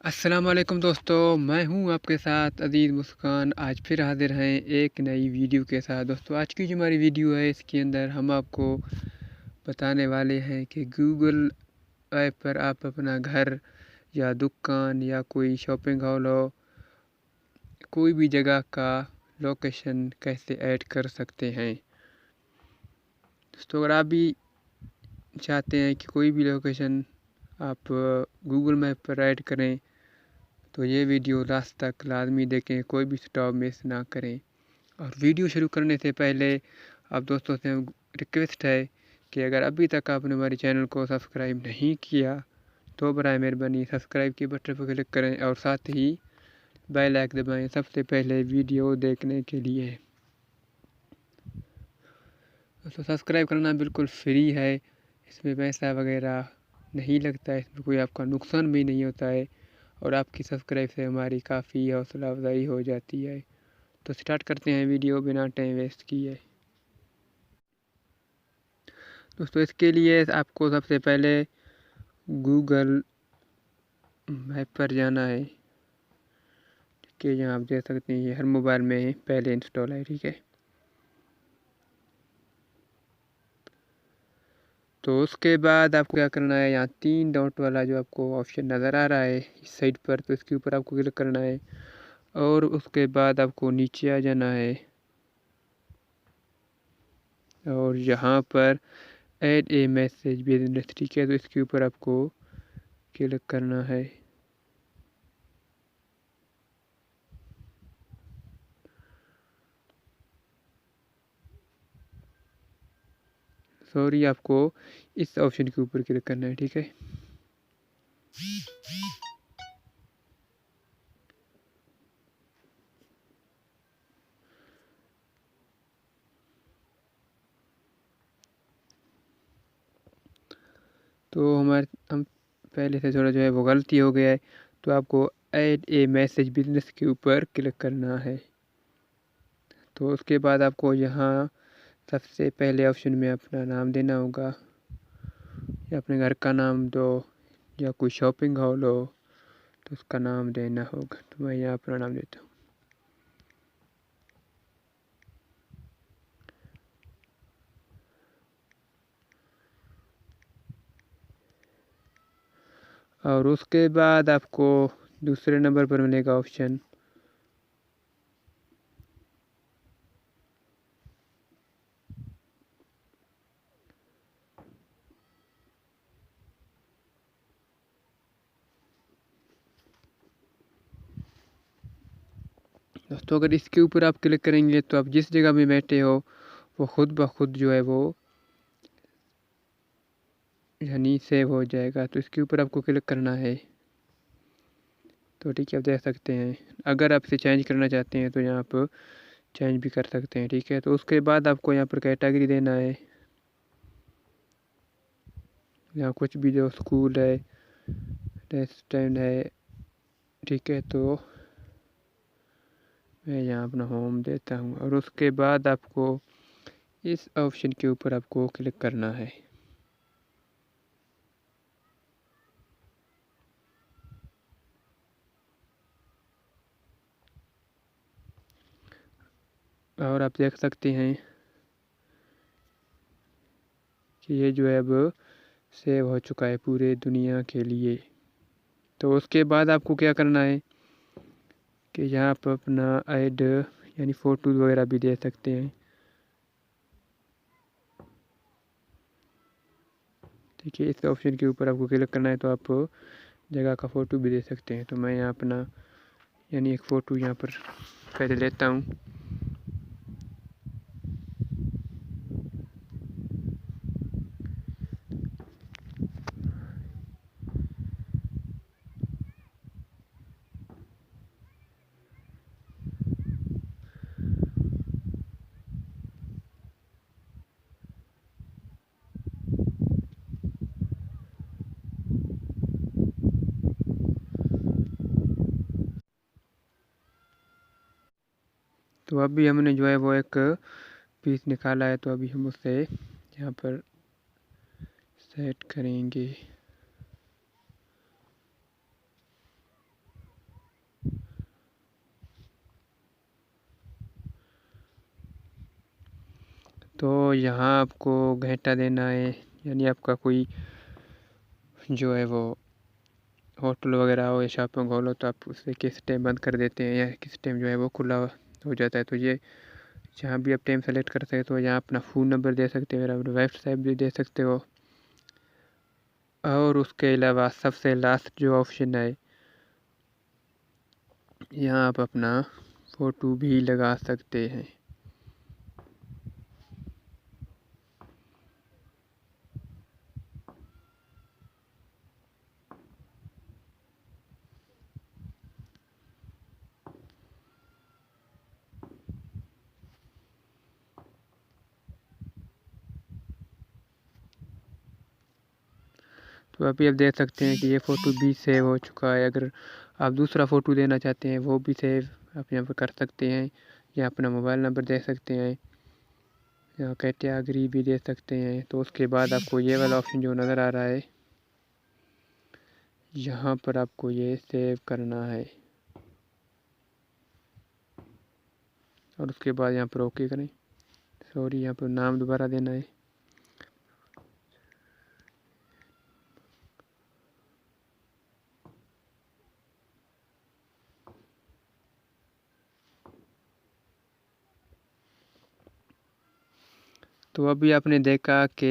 अस्सलाम वालेकुम दोस्तों, मैं हूं आपके साथ अज़ीज़ मुस्कान। आज फिर हाज़िर हैं एक नई वीडियो के साथ। दोस्तों, आज की जो हमारी वीडियो है इसके अंदर हम आपको बताने वाले हैं कि गूगल ऐप पर आप अपना घर या दुकान या कोई शॉपिंग हॉल हो, कोई भी जगह का लोकेशन कैसे ऐड कर सकते हैं। दोस्तों, अगर आप भी चाहते हैं कि कोई भी लोकेशन आप गूगल मैप पर ऐड करें तो ये वीडियो लास्ट तक लाजमी देखें, कोई भी स्टॉप मिस ना करें। और वीडियो शुरू करने से पहले आप दोस्तों से रिक्वेस्ट है कि अगर अभी तक आपने हमारे चैनल को सब्सक्राइब नहीं किया तो बराए मेहरबानी सब्सक्राइब के बटन पर क्लिक करें और साथ ही बेल आइकन दबाएं सबसे पहले वीडियो देखने के लिए। दोस्तों, सब्सक्राइब करना बिल्कुल फ्री है, इसमें पैसा वगैरह नहीं लगता है, इसमें कोई आपका नुकसान भी नहीं होता है और आपकी सब्सक्राइब से हमारी काफ़ी हौसला अफजाई हो जाती है। तो स्टार्ट करते हैं वीडियो बिना टाइम वेस्ट किए। दोस्तों, इसके लिए आपको सबसे पहले गूगल मैप पर जाना है। ठीक है, यहाँ आप देख सकते हैं ये हर मोबाइल में पहले इंस्टॉल है। ठीक है, तो उसके बाद आपको क्या करना है, यहाँ 3 डॉट वाला जो आपको ऑप्शन नज़र आ रहा है इस साइड पर, तो इसके ऊपर आपको क्लिक करना है और उसके बाद आपको नीचे आ जाना है और यहाँ पर ऐड ए मैसेज बिजनेस। ठीक है, तो इसके ऊपर आपको क्लिक करना है। सॉरी, आपको इस ऑप्शन के ऊपर क्लिक करना है। ठीक है, तो हम पहले से थोड़ा जो है वो गलती हो गया है, तो आपको ऐड ए मैसेज बिजनेस के ऊपर क्लिक करना है। तो उसके बाद आपको यहाँ सबसे पहले ऑप्शन में अपना नाम देना होगा, या अपने घर का नाम दो या कोई शॉपिंग हॉल हो तो उसका नाम देना होगा। तो मैं यहाँ अपना नाम देता हूँ। और उसके बाद आपको दूसरे नंबर पर मिलेगा ऑप्शन दोस्तों, अगर इसके ऊपर आप क्लिक करेंगे तो आप जिस जगह में बैठे हो वो खुद ब खुद जो है वो यानी सेव हो जाएगा। तो इसके ऊपर आपको क्लिक करना है। तो ठीक है, आप देख सकते हैं। अगर आप इसे चेंज करना चाहते हैं तो यहाँ पर चेंज भी कर सकते हैं। ठीक है, तो उसके बाद आपको यहाँ पर कैटेगरी देना है। यहाँ कुछ भी जो स्कूल है, रेस्टोरेंट है। ठीक है, तो मैं यहाँ अपना होम देता हूँ और उसके बाद आपको इस ऑप्शन के ऊपर आपको क्लिक करना है। और आप देख सकते हैं कि ये जो है अब सेव हो चुका है पूरे दुनिया के लिए। तो उसके बाद आपको क्या करना है कि यहाँ पर अपना ऐड यानी फ़ोटो वगैरह भी दे सकते हैं। ठीक है, इस ऑप्शन के ऊपर आपको क्लिक करना है तो आप जगह का फ़ोटो भी दे सकते हैं। तो मैं यहाँ अपना यानी एक फ़ोटो यहाँ पर पहले लेता हूँ। तो अभी हमने जो है वो एक पीस निकाला है, तो अभी हम उसे यहाँ पर सेट करेंगे। तो यहाँ आपको घंटा देना है, यानी आपका कोई जो है वो होटल वगैरह हो या शॉपिंग हॉल हो तो आप उसे किस टाइम बंद कर देते हैं या किस टाइम जो है वो खुला हो जाता है। तो ये जहाँ भी आप टाइम सेलेक्ट कर सकते हो, यहाँ अपना फ़ोन नंबर दे सकते हो, अपना वेबसाइट भी दे सकते हो, और उसके अलावा सबसे लास्ट जो ऑप्शन है, यहाँ आप अपना फ़ोटो भी लगा सकते हैं। तो अभी आप देख सकते हैं कि ये फ़ोटो भी सेव हो चुका है। अगर आप दूसरा फ़ोटो देना चाहते हैं वो भी सेव आप यहाँ पर कर सकते हैं, या अपना मोबाइल नंबर दे सकते हैं, या कैटेगरी भी दे सकते हैं। तो उसके बाद आपको ये वाला ऑप्शन जो नज़र आ रहा है, यहाँ पर आपको ये सेव करना है, और उसके बाद यहाँ पर ओके करें। सॉरी, यहाँ पर नाम दोबारा देना है। तो अभी आपने देखा कि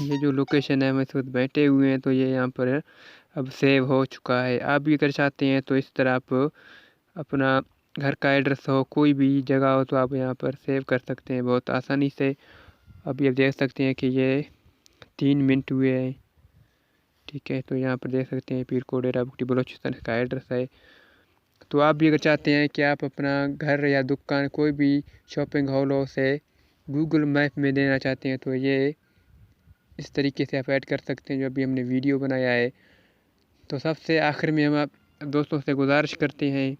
ये जो लोकेशन है हम इस वक्त बैठे हुए हैं, तो ये यहाँ पर अब सेव हो चुका है। आप भी अगर चाहते हैं तो इस तरह आप अपना घर का एड्रेस हो, कोई भी जगह हो, तो आप यहाँ पर सेव कर सकते हैं बहुत आसानी से। अभी आप देख सकते हैं कि ये 3 मिनट हुए हैं, ठीक है। तो यहाँ पर देख सकते हैं पीर को डेरा बुगटी बलोचिस्तान का एड्रेस है। तो आप भी अगर चाहते हैं कि आप अपना घर या दुकान कोई भी शॉपिंग हॉल हो से गूगल मैप में देना चाहते हैं, तो ये इस तरीके से आप ऐड कर सकते हैं जो अभी हमने वीडियो बनाया है। तो सबसे आखिर में हम आप दोस्तों से गुजारिश करते हैं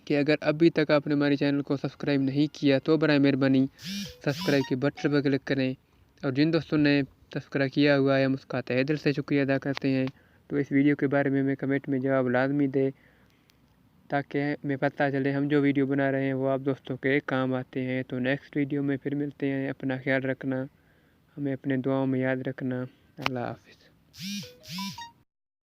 कि अगर अभी तक आपने हमारे चैनल को सब्सक्राइब नहीं किया तो बराए मेहरबानी सब्सक्राइब के बटन पर क्लिक करें, और जिन दोस्तों ने सब्सक्राइब किया हुआ है हम उसका तहे दिल से शुक्रिया अदा करते हैं। तो इस वीडियो के बारे में हमें कमेंट में जवाब लाजमी दे, ताकि हमें पता चले हम जो वीडियो बना रहे हैं वो आप दोस्तों के काम आते हैं। तो नेक्स्ट वीडियो में फिर मिलते हैं। अपना ख्याल रखना, हमें अपने दुआओं में याद रखना। अल्लाह हाफिज़।